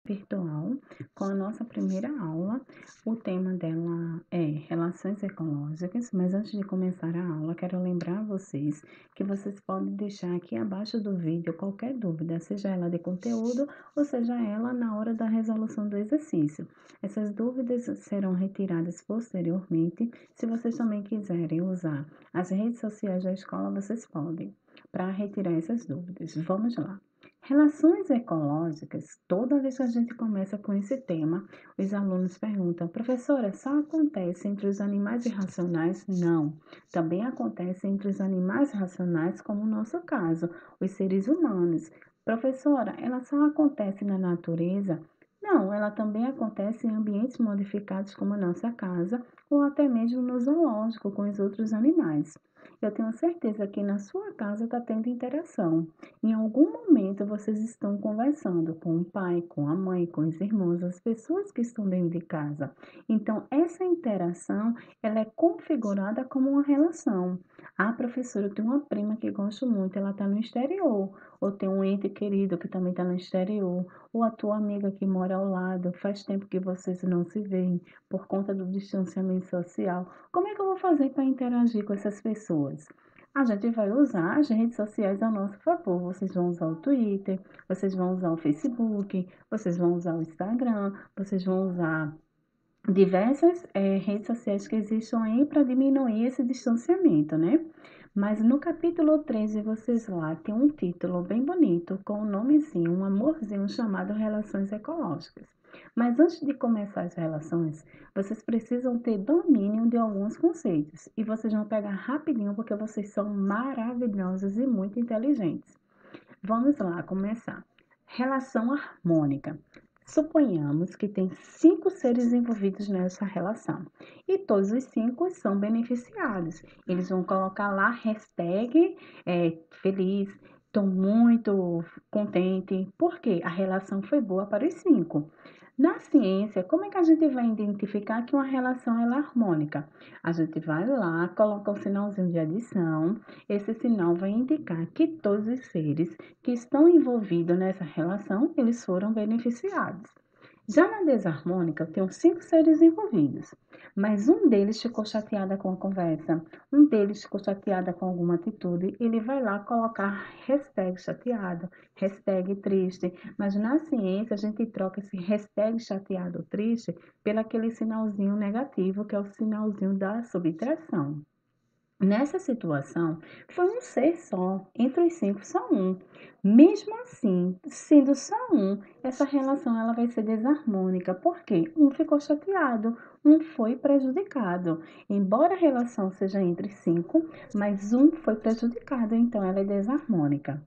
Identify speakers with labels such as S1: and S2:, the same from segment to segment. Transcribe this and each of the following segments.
S1: virtual com a nossa primeira aula. O tema dela é Relações Ecológicas, mas antes de começar a aula, quero lembrar vocês que vocês podem deixar aqui abaixo do vídeo qualquer dúvida, seja ela de conteúdo ou seja ela na hora da resolução do exercício. Essas dúvidas serão retiradas posteriormente. Se vocês também quiserem usar as redes sociais da escola, vocês podem, para retirar essas dúvidas. Vamos lá. Relações ecológicas, toda vez que a gente começa com esse tema, os alunos perguntam, professora, só acontece entre os animais irracionais? Não, também acontece entre os animais racionais, como no nosso caso, os seres humanos. Professora, ela só acontece na natureza? Não, ela também acontece em ambientes modificados como a nossa casa ou até mesmo no zoológico com os outros animais. Eu tenho certeza que na sua casa está tendo interação. Em algum momento vocês estão conversando com o pai, com a mãe, com os irmãos, as pessoas que estão dentro de casa. Então, essa interação, ela é configurada como uma relação. Ah, professora, eu tenho uma prima que gosto muito, ela está no exterior. Ou tem um ente querido que também está no exterior. Ou a tua amiga que mora ao lado, faz tempo que vocês não se veem por conta do distanciamento social. Como é que eu vou fazer para interagir com essas pessoas? A gente vai usar as redes sociais a nosso favor. Vocês vão usar o Twitter, vocês vão usar o Facebook, vocês vão usar o Instagram, vocês vão usar diversas redes sociais que existem aí para diminuir esse distanciamento, né? Mas no capítulo 13, vocês lá tem um título bem bonito, com um nomezinho, um amorzinho chamado Relações Ecológicas. Mas antes de começar as relações, vocês precisam ter domínio de alguns conceitos. E vocês vão pegar rapidinho, porque vocês são maravilhosos e muito inteligentes. Vamos lá começar. Relação harmônica. Suponhamos que tem 5 seres envolvidos nessa relação e todos os 5 são beneficiados. Eles vão colocar lá hashtag feliz, estou muito contente, porque a relação foi boa para os 5. Na ciência, como é que a gente vai identificar que uma relação é harmônica? A gente vai lá, coloca o sinalzinho de adição, esse sinal vai indicar que todos os seres que estão envolvidos nessa relação, eles foram beneficiados. Já na desarmônica, eu tenho 5 seres envolvidos, mas um deles ficou chateada com a conversa, um deles ficou chateada com alguma atitude, ele vai lá colocar hashtag chateado, hashtag triste, mas na ciência a gente troca esse hashtag chateado ou triste pelo aquele sinalzinho negativo, que é o sinalzinho da subtração. Nessa situação, foi um ser só, entre os 5 só um. Mesmo assim, sendo só um, essa relação ela vai ser desarmônica, porque um ficou chateado, um foi prejudicado. Embora a relação seja entre 5, mas um foi prejudicado, então ela é desarmônica.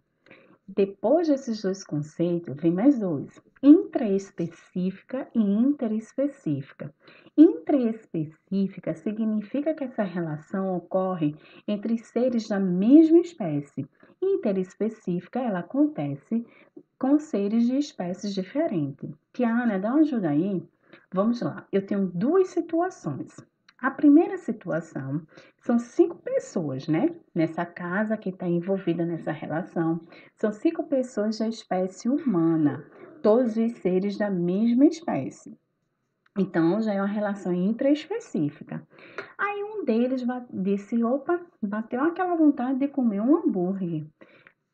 S1: Depois desses dois conceitos, vem mais dois: intraespecífica e interespecífica. Intraespecífica significa que essa relação ocorre entre seres da mesma espécie. Interespecífica, ela acontece com seres de espécies diferentes. Tiana, dá uma ajuda aí? Vamos lá, eu tenho duas situações. A primeira situação são 5 pessoas, né? Nessa casa que está envolvida nessa relação. São 5 pessoas da espécie humana, todos os seres da mesma espécie. Então, já é uma relação intraespecífica. Aí um deles disse, opa, bateu aquela vontade de comer um hambúrguer.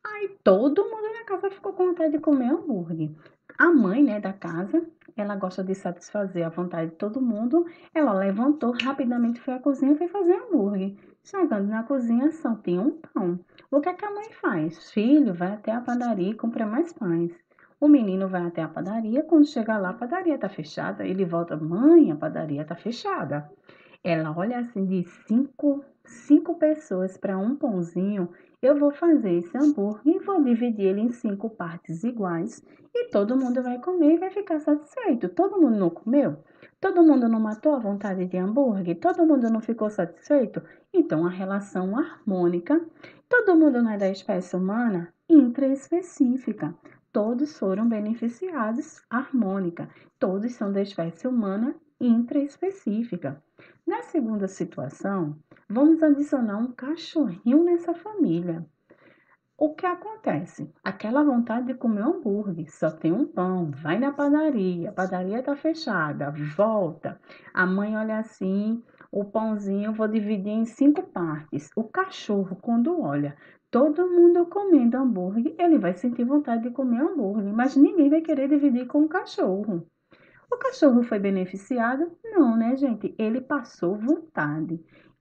S1: Aí todo mundo na casa ficou com vontade de comer hambúrguer. A mãe, né, da casa, ela gosta de satisfazer a vontade de todo mundo. Ela levantou rapidamente, foi à cozinha e foi fazer hambúrguer. Chegando na cozinha, só tinha um pão. O que é que a mãe faz? Filho, vai até a padaria e compra mais pães. O menino vai até a padaria, quando chega lá, a padaria está fechada. Ele volta, mãe, a padaria está fechada. Ela olha assim de cinco pessoas para um pãozinho. Eu vou fazer esse hambúrguer e vou dividir ele em 5 partes iguais e todo mundo vai comer e vai ficar satisfeito. Todo mundo não comeu? Todo mundo não matou a vontade de hambúrguer? Todo mundo não ficou satisfeito? Então, a relação harmônica, todo mundo não é da espécie humana? Intraespecífica. Todos foram beneficiados, harmônica. Todos são da espécie humana, intraespecífica. Na segunda situação, vamos adicionar um cachorrinho nessa família. O que acontece? Aquela vontade de comer um hambúrguer, só tem um pão, vai na padaria, a padaria está fechada, volta. A mãe olha assim, o pãozinho eu vou dividir em 5 partes. O cachorro, quando olha todo mundo comendo hambúrguer, ele vai sentir vontade de comer hambúrguer, mas ninguém vai querer dividir com o cachorro. O cachorro foi beneficiado? Não, né, gente? Ele passou vontade.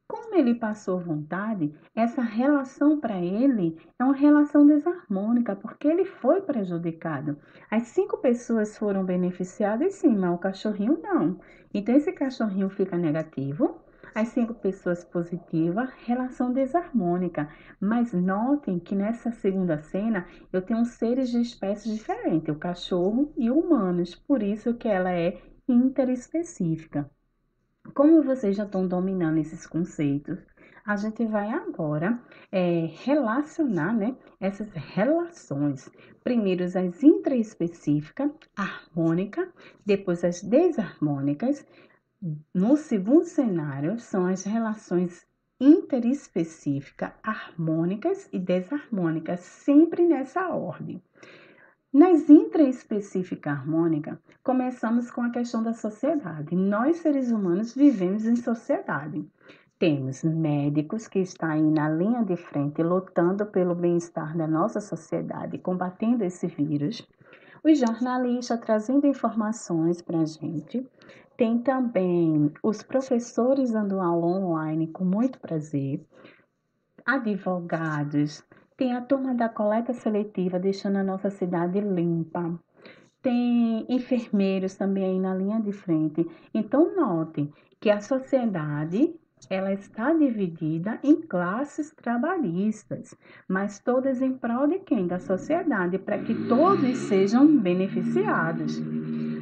S1: Como ele passou vontade, essa relação para ele é uma relação desarmônica, porque ele foi prejudicado. As 5 pessoas foram beneficiadas, sim, mas o cachorrinho não. Então, esse cachorrinho fica negativo, as 5 pessoas positivas, relação desarmônica. Mas notem que nessa segunda cena eu tenho seres de espécies diferentes, o cachorro e humanos, por isso que ela é interespecífica. Como vocês já estão dominando esses conceitos, a gente vai agora relacionar, né, essas relações. Primeiro as intraespecíficas, harmônica, depois as desarmônicas. No segundo cenário, são as relações interespecíficas, harmônicas e desarmônicas, sempre nessa ordem. Nas intraespecífica harmônica, começamos com a questão da sociedade. Nós, seres humanos, vivemos em sociedade. Temos médicos que estão aí na linha de frente, lutando pelo bem-estar da nossa sociedade, combatendo esse vírus. Os jornalistas trazendo informações para a gente. Tem também os professores dando aula online com muito prazer, advogados, tem a turma da coleta seletiva deixando a nossa cidade limpa. Tem enfermeiros também aí na linha de frente. Então, notem que a sociedade ela está dividida em classes trabalhistas, mas todas em prol de quem? Da sociedade, para que todos sejam beneficiados.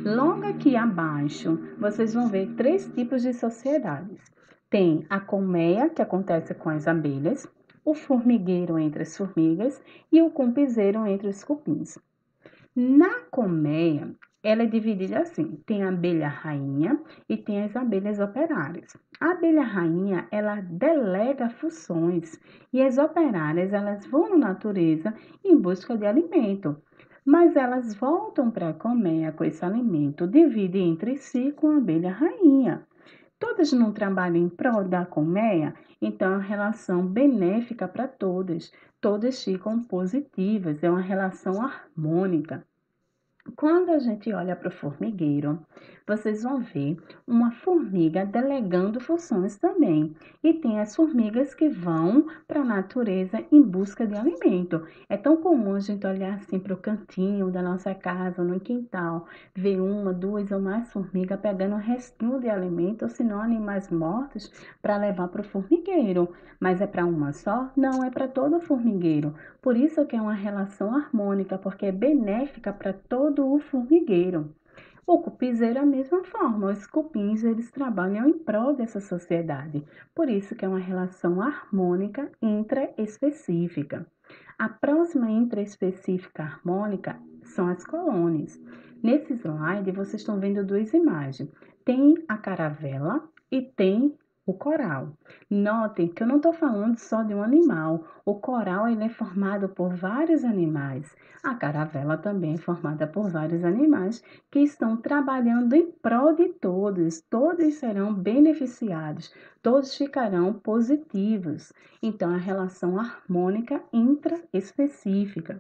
S1: Logo aqui abaixo, vocês vão ver 3 tipos de sociedades. Tem a colmeia, que acontece com as abelhas, o formigueiro entre as formigas e o cumpizeiro entre os cupins. Na colmeia, ela é dividida assim: tem a abelha rainha e tem as abelhas operárias. A abelha rainha, ela delega funções e as operárias, elas vão na natureza em busca de alimento. Mas elas voltam para a colmeia com esse alimento, dividem entre si com a abelha rainha. Todas não trabalham em prol da colmeia, então é uma relação benéfica para todas. Todas ficam positivas, é uma relação harmônica. Quando a gente olha para o formigueiro, vocês vão ver uma formiga delegando funções também. E tem as formigas que vão para a natureza em busca de alimento. É tão comum a gente olhar assim para o cantinho da nossa casa, no quintal, ver 1, 2 ou mais formigas pegando um restinho de alimento, ou se não animais mortos, para levar para o formigueiro. Mas é para uma só? Não, é para todo o formigueiro. Por isso que é uma relação harmônica, porque é benéfica para todo o formigueiro. O cupizeiro é a mesma forma, os cupins eles trabalham em prol dessa sociedade, por isso que é uma relação harmônica intraespecífica. A próxima intraespecífica harmônica são as colônias. Nesse slide vocês estão vendo 2 imagens, tem a caravela e tem o coral. Notem que eu não estou falando só de um animal. O coral ele é formado por vários animais. A caravela também é formada por vários animais que estão trabalhando em prol de todos. Todos serão beneficiados. Todos ficarão positivos. Então, a relação harmônica intraespecífica.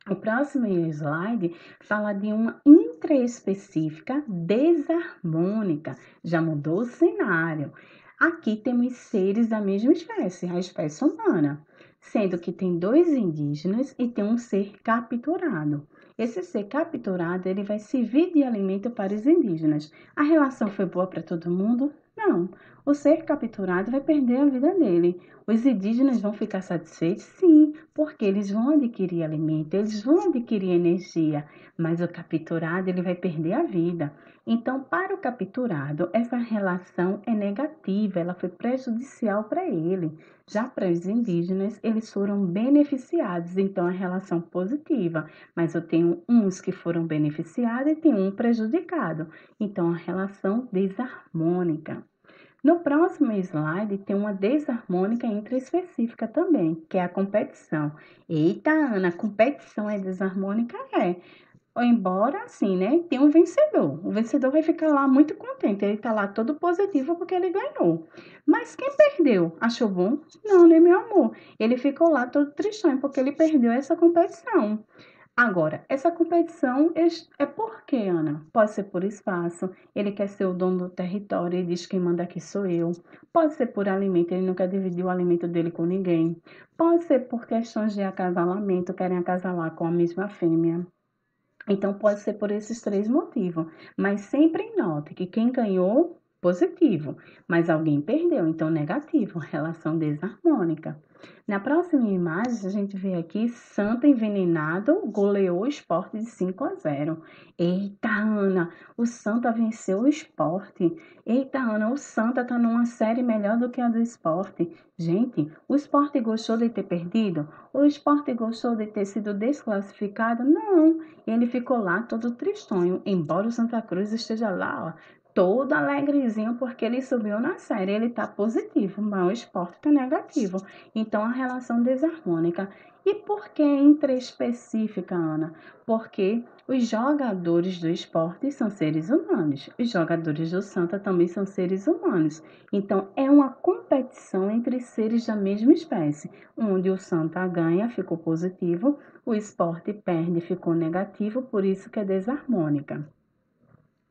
S1: O próximo slide fala de uma intraespecífica desarmônica. Já mudou o cenário. Aqui temos seres da mesma espécie, a espécie humana, sendo que tem 2 indígenas e tem um ser capturado. Esse ser capturado, ele vai servir de alimento para os indígenas. A relação foi boa para todo mundo? Não. O ser capturado vai perder a vida dele. Os indígenas vão ficar satisfeitos? Sim, porque eles vão adquirir alimento, eles vão adquirir energia, mas o capturado ele vai perder a vida. Então, para o capturado, essa relação é negativa, ela foi prejudicial para ele. Já para os indígenas, eles foram beneficiados, então a relação positiva. Mas eu tenho uns que foram beneficiados e tem um prejudicado. Então, a relação desarmônica. No próximo slide tem uma desarmônica intraespecífica também, que é a competição. Eita, Ana, competição é desarmônica? É. Embora assim, né, tem um vencedor. O vencedor vai ficar lá muito contente, ele tá lá todo positivo porque ele ganhou. Mas quem perdeu, achou bom? Não, né, meu amor? Ele ficou lá todo tristonho porque ele perdeu essa competição. Agora, essa competição é por quê, Ana? Pode ser por espaço, ele quer ser o dono do território e diz quem manda aqui sou eu. Pode ser por alimento, ele não quer dividir o alimento dele com ninguém. Pode ser por questões de acasalamento, querem acasalar com a mesma fêmea. Então, pode ser por esses três motivos, mas sempre note que quem ganhou, positivo, mas alguém perdeu, então negativo, relação desarmônica. Na próxima imagem, a gente vê aqui, Santa envenenado goleou o Sport de 5-0. Eita, Ana, o Santa venceu o Sport. Eita, Ana, o Santa tá numa série melhor do que a do Sport. Gente, o Sport gostou de ter perdido? O Sport gostou de ter sido desclassificado? Não, ele ficou lá todo tristonho, embora o Santa Cruz esteja lá, ó, todo alegrezinho porque ele subiu na série. Ele tá positivo, mas o Sport tá negativo. Então, a relação desarmônica. E por que intraespecífica, Ana? Porque os jogadores do esporte são seres humanos. Os jogadores do Santa também são seres humanos. Então, é uma competição entre seres da mesma espécie, onde o Santa ganha, ficou positivo, o esporte perde, ficou negativo, por isso que é desarmônica.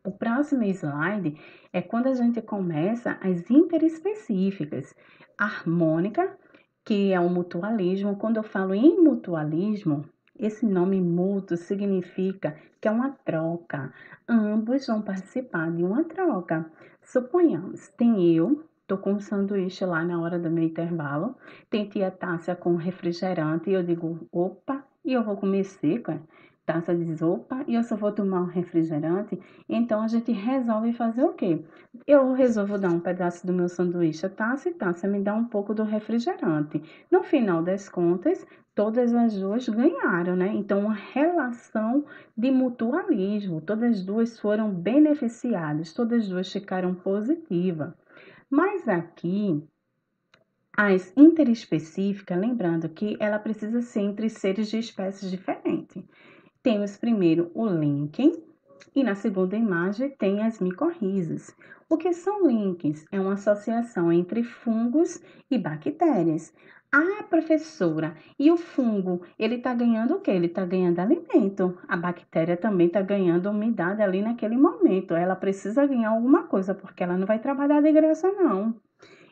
S1: O próximo slide é quando a gente começa as interespecíficas. Harmônica, que é o mutualismo. Quando eu falo em mutualismo, esse nome mútuo significa que é uma troca. Ambos vão participar de uma troca. Suponhamos, tem eu, tô com um sanduíche lá na hora do meu intervalo, tem tia Tássia com refrigerante e eu digo, opa, e eu vou comer seco, é? Tássia diz, opa, e eu só vou tomar um refrigerante. Então, a gente resolve fazer o quê? Eu resolvo dar um pedaço do meu sanduíche a Tássia e Tássia me dá um pouco do refrigerante. No final das contas, todas as duas ganharam, né? Então, uma relação de mutualismo. Todas as duas foram beneficiadas, todas as duas ficaram positivas. Mas aqui, as interespecíficas, lembrando que ela precisa ser entre seres de espécies diferentes. Temos primeiro o Lincoln e na segunda imagem tem as micorrizas. O que são líquens? É uma associação entre fungos e bactérias. Ah, professora, e o fungo, ele está ganhando o quê? Ele está ganhando alimento. A bactéria também está ganhando umidade ali naquele momento. Ela precisa ganhar alguma coisa, porque ela não vai trabalhar de graça, não.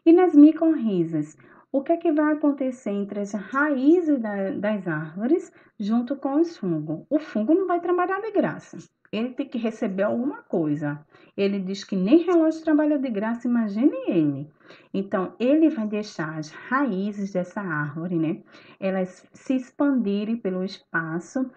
S1: E nas micorrizas, o que é que vai acontecer entre as raízes das árvores junto com os fungos? O fungo não vai trabalhar de graça. Ele tem que receber alguma coisa. Ele diz que nem relógio trabalha de graça, imagine ele. Então, ele vai deixar as raízes dessa árvore, né? Elas se expandirem pelo espaço,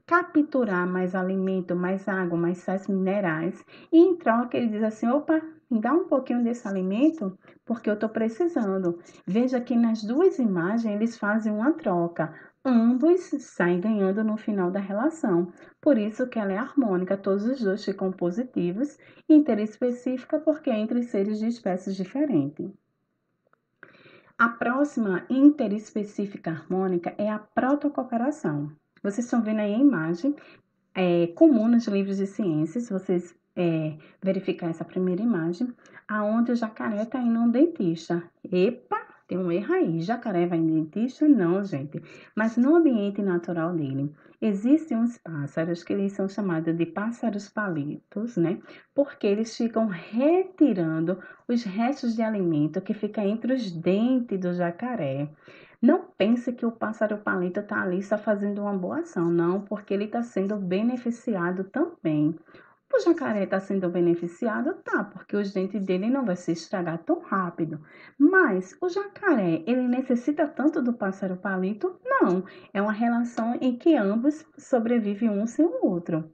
S1: capturar mais alimento, mais água, mais sais minerais, e em troca ele diz assim: opa, me dá um pouquinho desse alimento, porque eu estou precisando. Veja que nas duas imagens eles fazem uma troca. Ambos saem ganhando no final da relação. Por isso que ela é harmônica, todos os dois ficam positivos, e interespecífica porque é entre seres de espécies diferentes. A próxima interespecífica harmônica é a protocooperação. Vocês estão vendo aí a imagem, comum nos livros de ciências, se vocês verificar essa primeira imagem, aonde o jacaré está indo a um dentista. Epa, tem um erro aí. Jacaré vai em dentista? Não, gente. Mas no ambiente natural dele, existem uns pássaros que eles são chamados de pássaros palitos, né? Porque eles ficam retirando os restos de alimento que fica entre os dentes do jacaré. Não pense que o pássaro palito está ali só fazendo uma boa ação, não, porque ele está sendo beneficiado também. O jacaré está sendo beneficiado? Tá, porque os dentes dele não vai se estragar tão rápido. Mas o jacaré, ele necessita tanto do pássaro palito? Não. É uma relação em que ambos sobrevivem um sem o outro.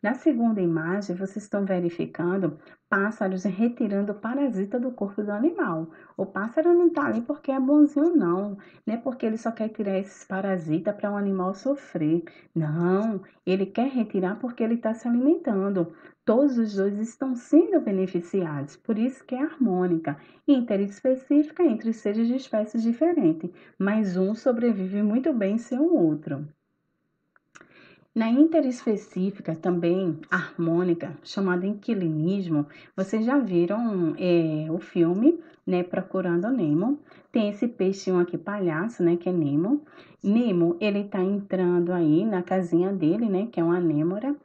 S1: Na segunda imagem, vocês estão verificando pássaros retirando o parasita do corpo do animal. O pássaro não está ali porque é bonzinho, não. Não é porque ele só quer tirar esses parasitas para o animal sofrer. Não, ele quer retirar porque ele está se alimentando. Todos os dois estão sendo beneficiados, por isso que é harmônica, interespecífica entre seres de espécies diferentes, mas um sobrevive muito bem sem o outro. Na interespecífica, também harmônica, chamada inquilinismo, vocês já viram o filme, né, Procurando Nemo. Tem esse peixinho aqui, palhaço, né, que é Nemo. Nemo, ele tá entrando aí na casinha dele, né, que é uma anêmora.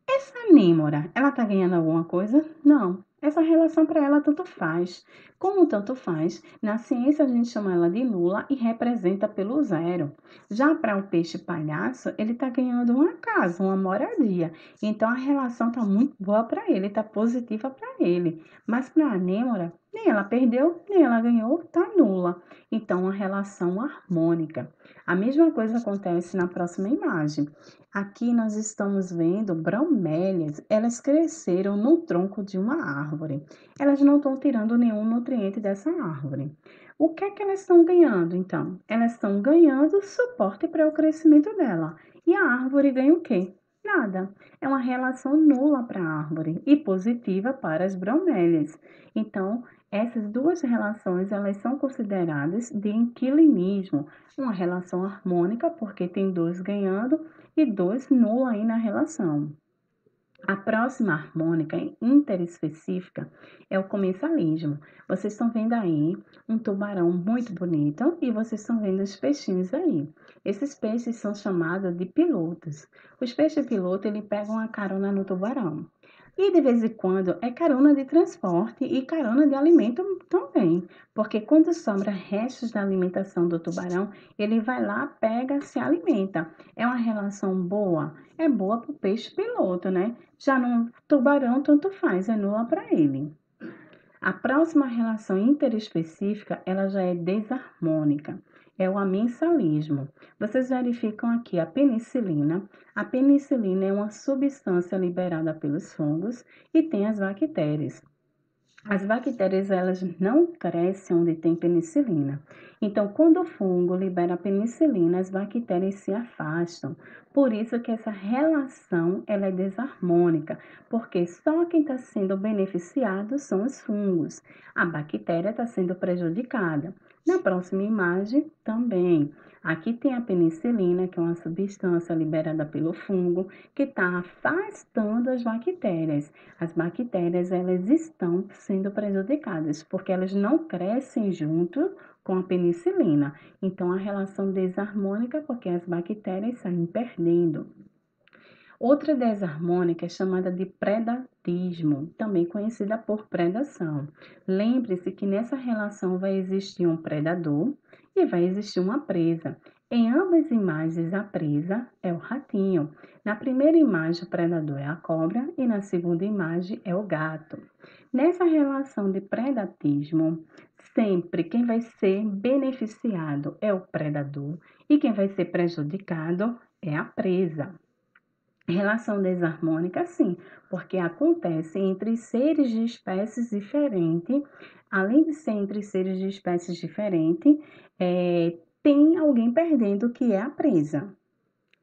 S1: Essa anêmora, ela tá ganhando alguma coisa? Não. Essa relação para ela tanto faz. Como tanto faz, na ciência a gente chama ela de nula e representa pelo zero. Já para o peixe palhaço, ele está ganhando uma casa, uma moradia. Então a relação está muito boa para ele, está positiva para ele. Mas para a anêmora, nem ela perdeu, nem ela ganhou, está nula. Então a relação harmônica. A mesma coisa acontece na próxima imagem. Aqui nós estamos vendo bromélias, elas cresceram no tronco de uma árvore. Elas não estão tirando nenhum nutriente dessa árvore. O que é que elas estão ganhando, então? Elas estão ganhando suporte para o crescimento dela. E a árvore ganha o quê? Nada. É uma relação nula para a árvore e positiva para as bromélias. Então, essas duas relações, elas são consideradas de inquilinismo, uma relação harmônica, porque tem dois ganhando e dois nula aí na relação. A próxima harmônica interespecífica é o comensalismo. Vocês estão vendo aí um tubarão muito bonito e vocês estão vendo os peixinhos aí. Esses peixes são chamados de pilotos. Os peixes pilotos, ele pegam uma carona no tubarão. E de vez em quando é carona de transporte e carona de alimento também, porque quando sobra restos da alimentação do tubarão, ele vai lá, pega, se alimenta. É uma relação boa? É boa para o peixe piloto, né? Já no tubarão, tanto faz, é nula para ele. A próxima relação interespecífica, ela já é desarmônica, é o amensalismo. Vocês verificam aqui a penicilina. A penicilina é uma substância liberada pelos fungos e tem as bactérias. As bactérias, elas não crescem onde tem penicilina. Então, quando o fungo libera a penicilina, as bactérias se afastam. Por isso que essa relação, ela é desarmônica, porque só quem está sendo beneficiado são os fungos. A bactéria está sendo prejudicada. Na próxima imagem, também. Aqui tem a penicilina, que é uma substância liberada pelo fungo, que está afastando as bactérias. As bactérias, elas estão sendo prejudicadas, porque elas não crescem junto com a penicilina. Então, a relação desarmônica, porque as bactérias saem perdendo. Outra desarmônica é chamada de predatismo, também conhecida por predação. Lembre-se que nessa relação vai existir um predador e vai existir uma presa. Em ambas imagens, a presa é o ratinho. Na primeira imagem, o predador é a cobra e na segunda imagem é o gato. Nessa relação de predatismo, sempre quem vai ser beneficiado é o predador e quem vai ser prejudicado é a presa. Relação desarmônica, sim, porque acontece entre seres de espécies diferentes, além de ser entre seres de espécies diferentes, tem alguém perdendo que é a presa.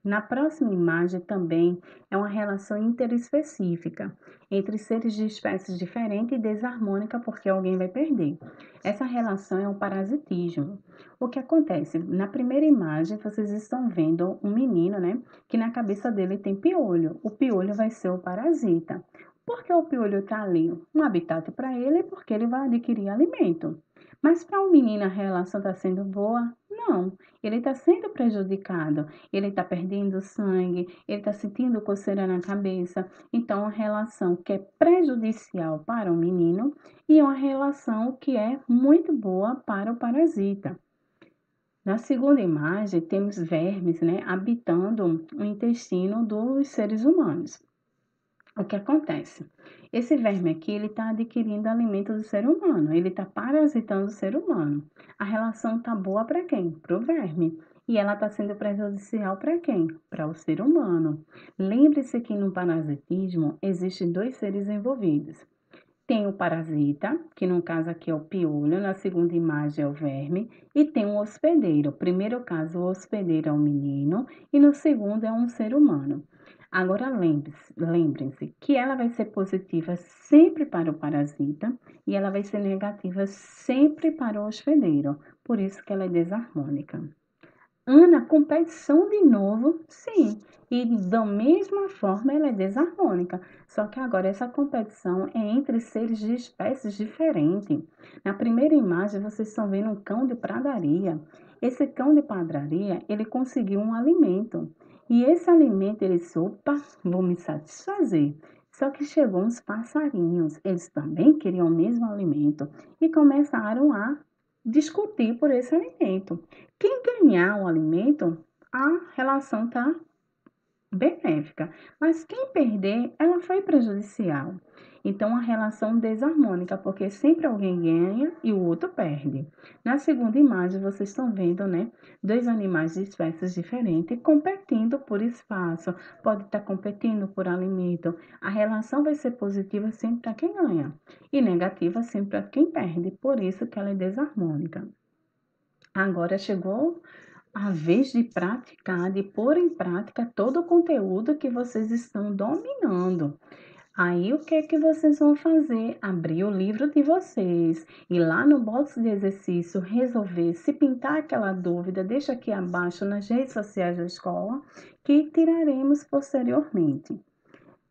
S1: Na próxima imagem também é uma relação interespecífica entre seres de espécies diferentes e desarmônica porque alguém vai perder. Essa relação é um parasitismo. O que acontece? Na primeira imagem, vocês estão vendo um menino, né? Que na cabeça dele tem piolho. O piolho vai ser o parasita. Por que o piolho está ali? Um habitat para ele porque ele vai adquirir alimento. Mas para o menino a relação está sendo boa? Não, ele está sendo prejudicado, ele está perdendo sangue, ele está sentindo coceira na cabeça. Então, uma relação que é prejudicial para o menino e uma relação que é muito boa para o parasita. Na segunda imagem, temos vermes, né, habitando o intestino dos seres humanos. O que acontece? Esse verme aqui, ele está adquirindo alimento do ser humano, ele está parasitando o ser humano. A relação está boa para quem? Para o verme. E ela está sendo prejudicial para quem? Para o ser humano. Lembre-se que no parasitismo existem dois seres envolvidos. Tem o parasita, que no caso aqui é o piolho, na segunda imagem é o verme, e tem o hospedeiro. No primeiro caso, o hospedeiro é um menino e no segundo é um ser humano. Agora lembrem-se que ela vai ser positiva sempre para o parasita e ela vai ser negativa sempre para o hospedeiro. Por isso que ela é desarmônica. Ana, competição de novo? Sim. E da mesma forma ela é desarmônica. Só que agora essa competição é entre seres de espécies diferentes. Na primeira imagem vocês estão vendo um cão de pradaria. Esse cão de pradaria, ele conseguiu um alimento. E esse alimento, ele disse, opa, vou me satisfazer. Só que chegou uns passarinhos, eles também queriam o mesmo alimento e começaram a discutir por esse alimento. Quem ganhar o alimento, a relação está benéfica, mas quem perder, ela foi prejudicial. Então, a relação desarmônica, porque sempre alguém ganha e o outro perde. Na segunda imagem, vocês estão vendo, né? Dois animais de espécies diferentes competindo por espaço, pode estar competindo por alimento. A relação vai ser positiva sempre para quem ganha e negativa sempre para quem perde. Por isso que ela é desarmônica. Agora chegou a vez de praticar, de pôr em prática todo o conteúdo que vocês estão dominando. Aí o que é que vocês vão fazer? Abrir o livro de vocês, ir lá no box de exercício, resolver. Se pintar aquela dúvida, deixa aqui abaixo nas redes sociais da escola, que tiraremos posteriormente.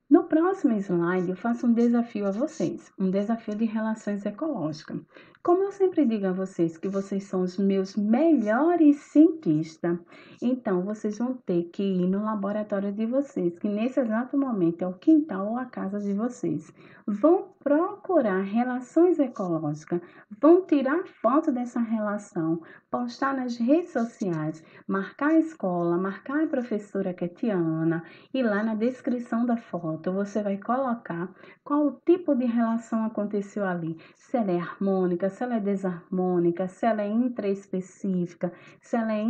S1: No próximo slide, eu faço um desafio a vocês, um desafio de relações ecológicas. Como eu sempre digo a vocês que vocês são os meus melhores cientistas, então vocês vão ter que ir no laboratório de vocês, que nesse exato momento é o quintal ou a casa de vocês. Vão procurar relações ecológicas, vão tirar foto dessa relação, postar nas redes sociais, marcar a escola, marcar a professora Ketiana, e lá na descrição da foto você vai colocar qual o tipo de relação aconteceu ali. Se ela é harmônica, se ela é desarmônica, se ela é intraespecífica, se ela é